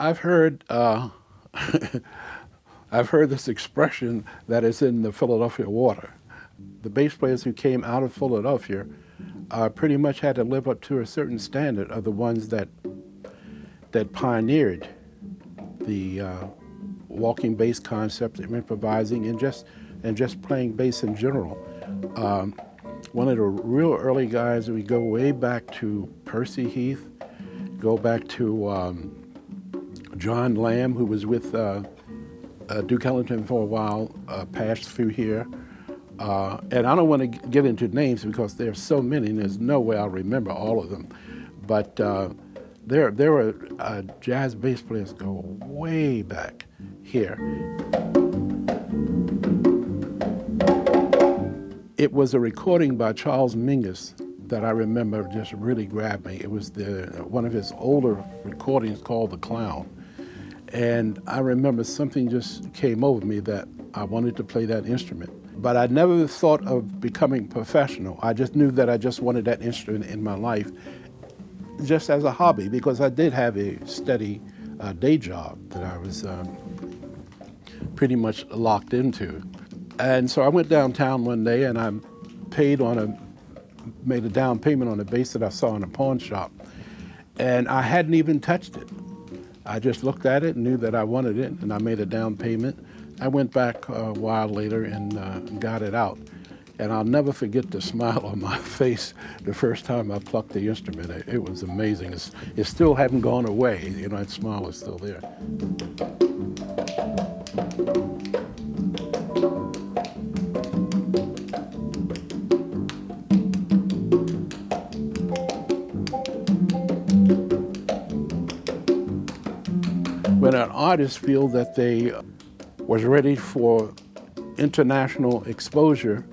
I've heard I've heard this expression that is in the Philadelphia water. The bass players who came out of Philadelphia pretty much had to live up to a certain standard of the ones that pioneered the walking bass concept of improvising and just playing bass in general. One of the real early guys, we go way back to Percy Heath, go back to John Lamb, who was with Duke Ellington for a while, passed through here. And I don't want to get into names because there's so many and there's no way I'll remember all of them. But there were jazz bass players go way back here. It was a recording by Charles Mingus that I remember just really grabbed me. It was one of his older recordings called The Clown. And I remember something just came over me that I wanted to play that instrument. But I never thought of becoming professional. I just knew that I just wanted that instrument in my life just as a hobby, because I did have a steady day job that I was pretty much locked into. And so I went downtown one day and I made a down payment on a bass that I saw in a pawn shop. And I hadn't even touched it. I just looked at it and knew that I wanted it, and I made a down payment. I went back a while later and got it out. And I'll never forget the smile on my face the first time I plucked the instrument. It was amazing. It still hadn't gone away. You know, that smile is still there. When an artist feels that they was ready for international exposure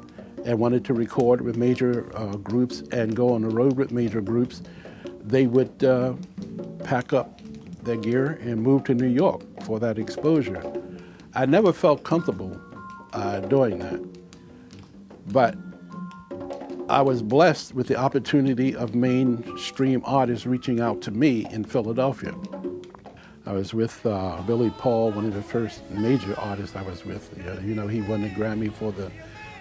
and wanted to record with major groups and go on the road with major groups, they would pack up their gear and move to New York for that exposure. I never felt comfortable doing that, but I was blessed with the opportunity of mainstream artists reaching out to me in Philadelphia. I was with Billy Paul, one of the first major artists I was with. You know, he won the Grammy for the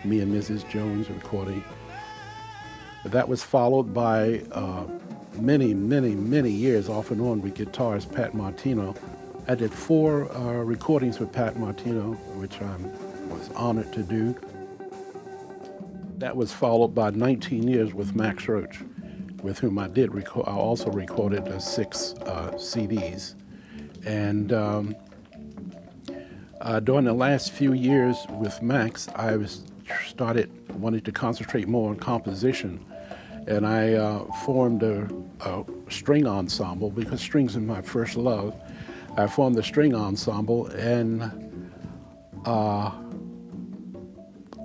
Me and Mrs. Jones recording. That was followed by many, many, many years off and on with guitarist Pat Martino. I did 4 recordings with Pat Martino, which I was honored to do. That was followed by 19 years with Max Roach, with whom I did record. I also recorded 6 CDs. And during the last few years with Max, I started wanting to concentrate more on composition. And I formed a string ensemble, because strings are my first love. I formed a string ensemble, and I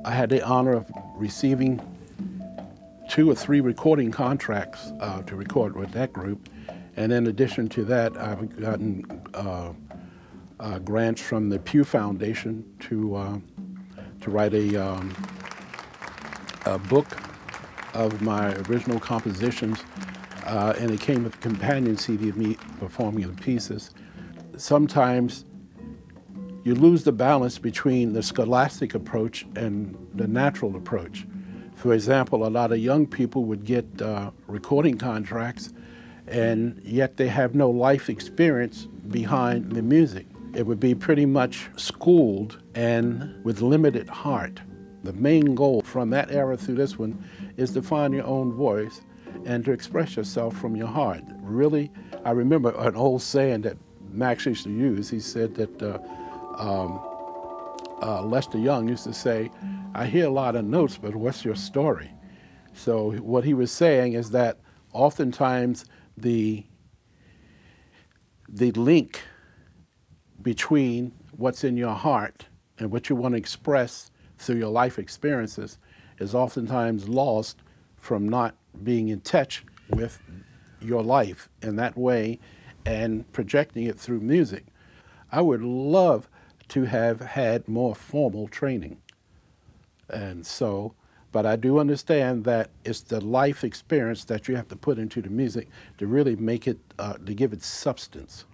had the honor of receiving 2 or 3 recording contracts to record with that group. And in addition to that, I've gotten grants from the Pew Foundation to write a book of my original compositions, and it came with a companion CD of me performing the pieces. Sometimes you lose the balance between the scholastic approach and the natural approach. For example, a lot of young people would get recording contracts, and yet they have no life experience behind the music. It would be pretty much schooled and with limited heart. The main goal from that era through this one is to find your own voice and to express yourself from your heart. Really, I remember an old saying that Max used to use. He said that Lester Young used to say, "I hear a lot of notes, but what's your story?" So what he was saying is that oftentimes the link between what's in your heart and what you want to express through your life experiences is oftentimes lost from not being in touch with your life in that way and projecting it through music. I would love to have had more formal training. And so, but I do understand that it's the life experience that you have to put into the music to really make it, to give it substance.